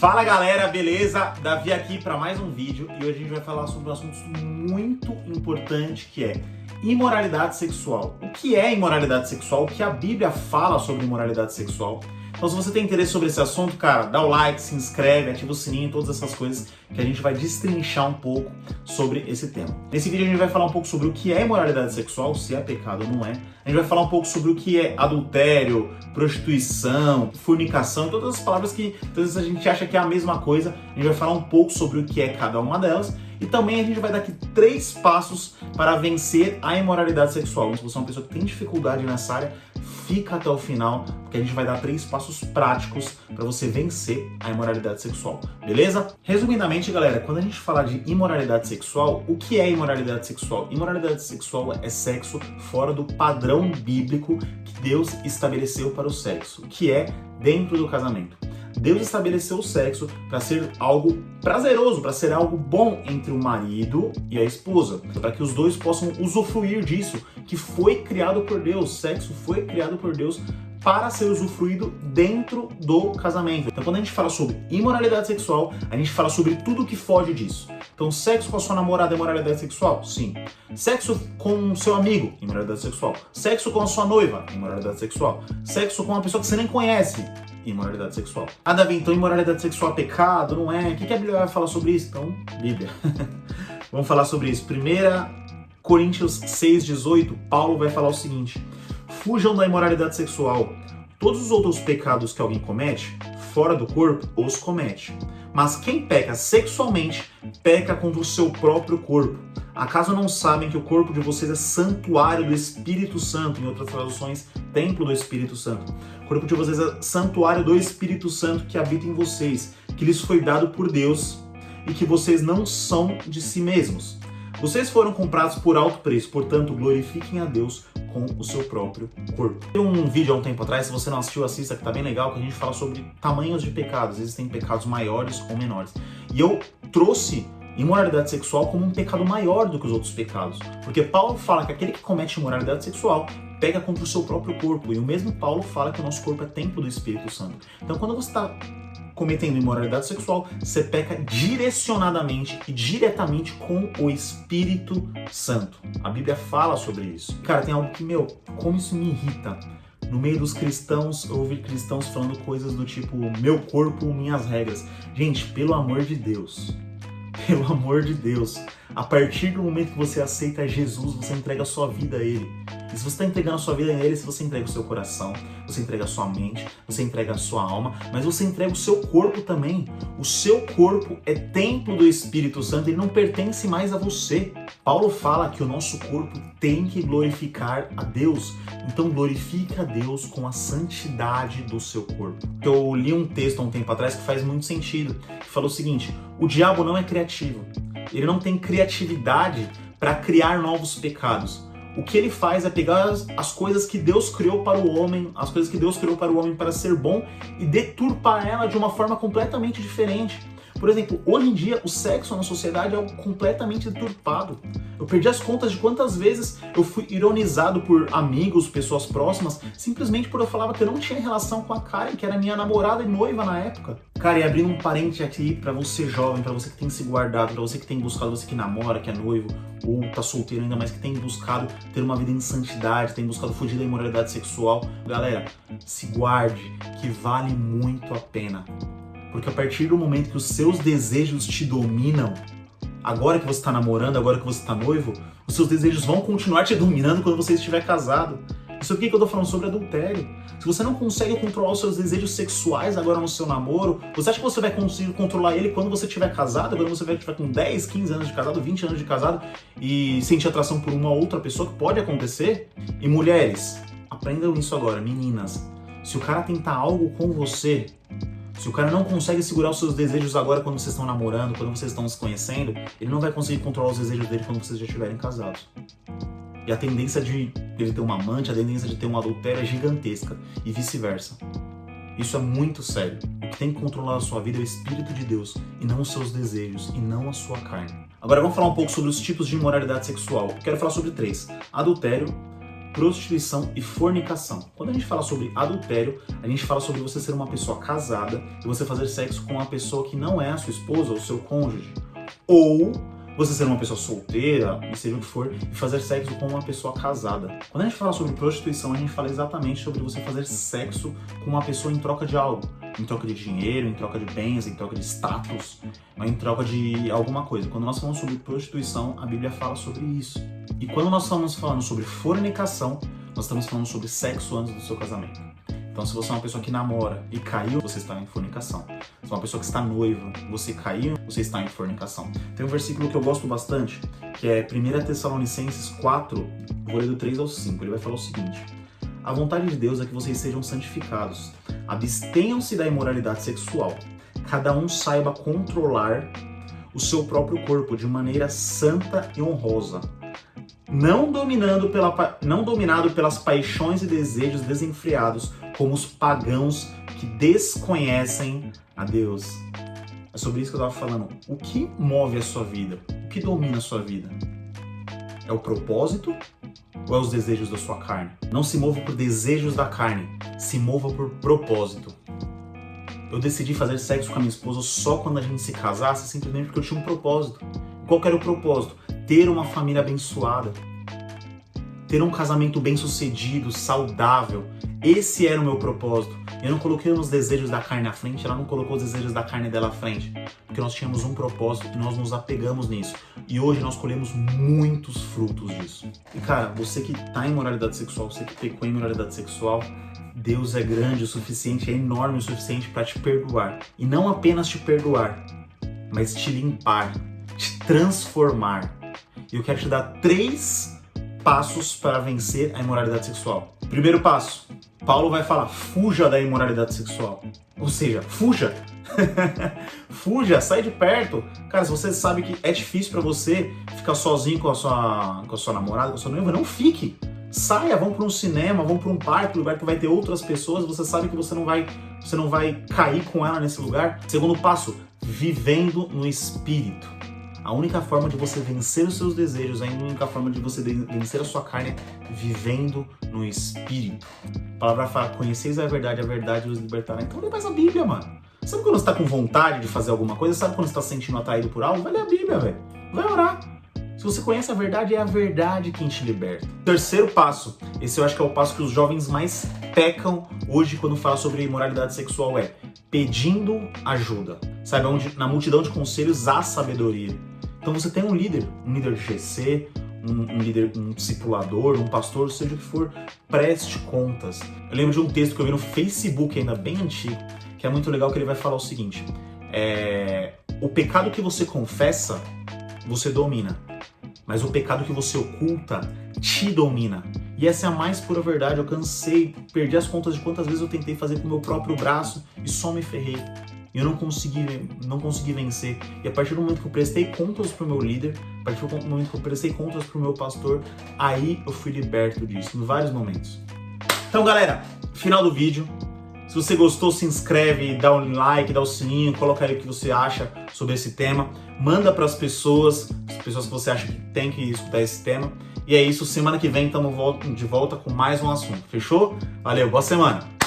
Fala galera, beleza? Davi aqui para mais um vídeo e hoje a gente vai falar sobre um assunto muito importante que é imoralidade sexual. O que é imoralidade sexual? O que a Bíblia fala sobre imoralidade sexual? Então se você tem interesse sobre esse assunto, cara, dá o like, se inscreve, ativa o sininho, todas essas coisas que a gente vai destrinchar um pouco sobre esse tema. Nesse vídeo a gente vai falar um pouco sobre o que é imoralidade sexual, se é pecado ou não é. A gente vai falar um pouco sobre o que é adultério, prostituição, fornicação, todas as palavras que às vezes a gente acha que é a mesma coisa. A gente vai falar um pouco sobre o que é cada uma delas. E também a gente vai dar aqui 3 passos para vencer a imoralidade sexual. Se você é uma pessoa que tem dificuldade nessa área, fica até o final, porque a gente vai dar 3 passos práticos para você vencer a imoralidade sexual, beleza? Resumidamente, galera, quando a gente falar de imoralidade sexual, o que é imoralidade sexual? Imoralidade sexual é sexo fora do padrão bíblico que Deus estabeleceu para o sexo, que é dentro do casamento. Deus estabeleceu o sexo para ser algo prazeroso, para ser algo bom entre o marido e a esposa, para que os dois possam usufruir disso, que foi criado por Deus. O sexo foi criado por Deus para ser usufruído dentro do casamento. Então, quando a gente fala sobre imoralidade sexual, a gente fala sobre tudo que foge disso. Então, sexo com a sua namorada é imoralidade sexual? Sim. Sexo com o seu amigo? Imoralidade sexual. Sexo com a sua noiva? Imoralidade sexual. Sexo com uma pessoa que você nem conhece? Imoralidade sexual. Ah, Davi, então imoralidade sexual é pecado? Não é? O que a Bíblia vai falar sobre isso? Então, Bíblia. Vamos falar sobre isso. 1 Coríntios 6,18, Paulo vai falar o seguinte: fujam da imoralidade sexual. Todos os outros pecados que alguém comete, fora do corpo, os comete. Mas quem peca sexualmente, peca contra o seu próprio corpo. Acaso não sabem que o corpo de vocês é santuário do Espírito Santo? Em outras traduções, templo do Espírito Santo. O corpo de vocês é santuário do Espírito Santo que habita em vocês, que lhes foi dado por Deus e que vocês não são de si mesmos. Vocês foram comprados por alto preço, portanto, glorifiquem a Deus com o seu próprio corpo. Tem um vídeo há um tempo atrás, se você não assistiu, assista, que tá bem legal, que a gente fala sobre tamanhos de pecados. Existem pecados maiores ou menores. E eu trouxe imoralidade sexual como um pecado maior do que os outros pecados. Porque Paulo fala que aquele que comete imoralidade sexual pega contra o seu próprio corpo. E o mesmo Paulo fala que o nosso corpo é templo do Espírito Santo. Então, quando você está cometendo imoralidade sexual, você peca direcionadamente e diretamente com o Espírito Santo. A Bíblia fala sobre isso. Cara, tem algo que, como isso me irrita. No meio dos cristãos, eu ouvi cristãos falando coisas do tipo, meu corpo, minhas regras. Gente, pelo amor de Deus, a partir do momento que você aceita Jesus, você entrega a sua vida a Ele. E se você está entregando a sua vida a Ele, se você entrega o seu coração, você entrega a sua mente, você entrega a sua alma, mas você entrega o seu corpo também. O seu corpo é templo do Espírito Santo, ele não pertence mais a você. Paulo fala que o nosso corpo tem que glorificar a Deus. Então glorifica a Deus com a santidade do seu corpo. Eu li um texto há um tempo atrás que faz muito sentido, que fala o seguinte: o diabo não é criativo. Ele não tem criatividade para criar novos pecados. O que ele faz é pegar as coisas que Deus criou para o homem, as coisas que Deus criou para o homem para ser bom, e deturpar ela de uma forma completamente diferente. Por exemplo, hoje em dia o sexo na sociedade é algo completamente deturpado. Eu perdi as contas de quantas vezes eu fui ironizado por amigos, pessoas próximas, simplesmente por eu falava que eu não tinha relação com a Karen, que era minha namorada e noiva na época. Cara, e abrindo um parente aqui pra você jovem, pra você que tem se guardado, pra você que tem buscado, você que namora, que é noivo, ou tá solteiro ainda, mas que tem buscado ter uma vida em santidade, tem buscado fugir da imoralidade sexual. Galera, se guarde, que vale muito a pena. Porque a partir do momento que os seus desejos te dominam, agora que você está namorando, agora que você está noivo, os seus desejos vão continuar te dominando quando você estiver casado. Isso aqui que eu tô falando sobre adultério. Se você não consegue controlar os seus desejos sexuais agora no seu namoro, você acha que você vai conseguir controlar ele quando você estiver casado, quando você estiver com 10, 15 anos de casado, 20 anos de casado e sentir atração por uma outra pessoa, que pode acontecer? E mulheres, aprendam isso agora, meninas. Se o cara tentar algo com você, se o cara não consegue segurar os seus desejos agora quando vocês estão namorando, quando vocês estão se conhecendo, ele não vai conseguir controlar os desejos dele quando vocês já estiverem casados. E a tendência de ele ter uma amante, a tendência de ter um adultério é gigantesca. E vice-versa. Isso é muito sério. O que tem que controlar a sua vida é o Espírito de Deus, e não os seus desejos, e não a sua carne. Agora vamos falar um pouco sobre os tipos de imoralidade sexual. Quero falar sobre 3. Adultério, prostituição e fornicação. Quando a gente fala sobre adultério, a gente fala sobre você ser uma pessoa casada e você fazer sexo com uma pessoa que não é a sua esposa ou seu cônjuge. Ou você ser uma pessoa solteira, e seja o que for, e fazer sexo com uma pessoa casada. Quando a gente fala sobre prostituição, a gente fala exatamente sobre você fazer sexo com uma pessoa em troca de algo. Em troca de dinheiro, em troca de bens, em troca de status, em troca de alguma coisa. Quando nós falamos sobre prostituição, a Bíblia fala sobre isso. E quando nós estamos falando sobre fornicação, nós estamos falando sobre sexo antes do seu casamento. Então, se você é uma pessoa que namora e caiu, você está em fornicação. Se é uma pessoa que está noiva, você caiu, você está em fornicação. Tem um versículo que eu gosto bastante, que é 1 Tessalonicenses 4, vou ler do 3 ao 5. Ele vai falar o seguinte: a vontade de Deus é que vocês sejam santificados. Abstenham-se da imoralidade sexual. Cada um saiba controlar o seu próprio corpo de maneira santa e honrosa, não dominado pelas paixões e desejos desenfreados, como os pagãos que desconhecem a Deus. É sobre isso que eu estava falando. O que move a sua vida? O que domina a sua vida? É o propósito ou é os desejos da sua carne? Não se mova por desejos da carne, se mova por propósito. Eu decidi fazer sexo com a minha esposa só quando a gente se casasse, simplesmente porque eu tinha um propósito. Qual que era o propósito? Ter uma família abençoada, ter um casamento bem-sucedido, saudável. Esse era o meu propósito. Eu não coloquei os desejos da carne à frente, ela não colocou os desejos da carne dela à frente, porque nós tínhamos um propósito e nós nos apegamos nisso. E hoje nós colhemos muitos frutos disso. E cara, você que tá em imoralidade sexual, você que pecou em imoralidade sexual, Deus é grande o suficiente, é enorme o suficiente para te perdoar. E não apenas te perdoar, mas te limpar, te transformar. E eu quero te dar 3 passos para vencer a imoralidade sexual. Primeiro passo, Paulo vai falar: fuja da imoralidade sexual. Ou seja, fuja. Fuja, sai de perto. Cara, se você sabe que é difícil para você ficar sozinho com a sua namorada, com a sua noiva, não fique. Saia, vão para um cinema, vão para um parque, lugar que vai ter outras pessoas, você sabe que você não vai cair com ela nesse lugar. Segundo passo, vivendo no Espírito. A única forma de você vencer os seus desejos, a única forma de você vencer a sua carne é vivendo no Espírito. A palavra fala: conheceis a verdade vos libertará. Então lê mais a Bíblia, mano. Sabe quando você tá com vontade de fazer alguma coisa? Sabe quando você tá se sentindo atraído por algo? Vai ler a Bíblia, velho. Vai orar. Se você conhece a verdade, é a verdade quem te liberta. Terceiro passo, esse eu acho que é o passo que os jovens mais pecam hoje quando fala sobre imoralidade sexual, é pedindo ajuda. Sabe, onde na multidão de conselhos há sabedoria. Então você tem um líder de GC, um líder, um discipulador, um pastor, seja o que for, preste contas. Eu lembro de um texto que eu vi no Facebook, ainda bem antigo, que é muito legal, que ele vai falar o seguinte: o pecado que você confessa, você domina, mas o pecado que você oculta te domina. E essa é a mais pura verdade. Eu cansei, perdi as contas de quantas vezes eu tentei fazer com o meu próprio braço e só me ferrei. Eu não consegui vencer. E a partir do momento que eu prestei contas pro meu líder, a partir do momento que eu prestei contas pro meu pastor, aí eu fui liberto disso, em vários momentos. Então, galera, final do vídeo. Se você gostou, se inscreve, dá um like, dá o sininho, coloca aí o que você acha sobre esse tema. Manda para as pessoas que você acha que tem que escutar esse tema. E é isso, semana que vem estamos de volta com mais um assunto. Fechou? Valeu, boa semana!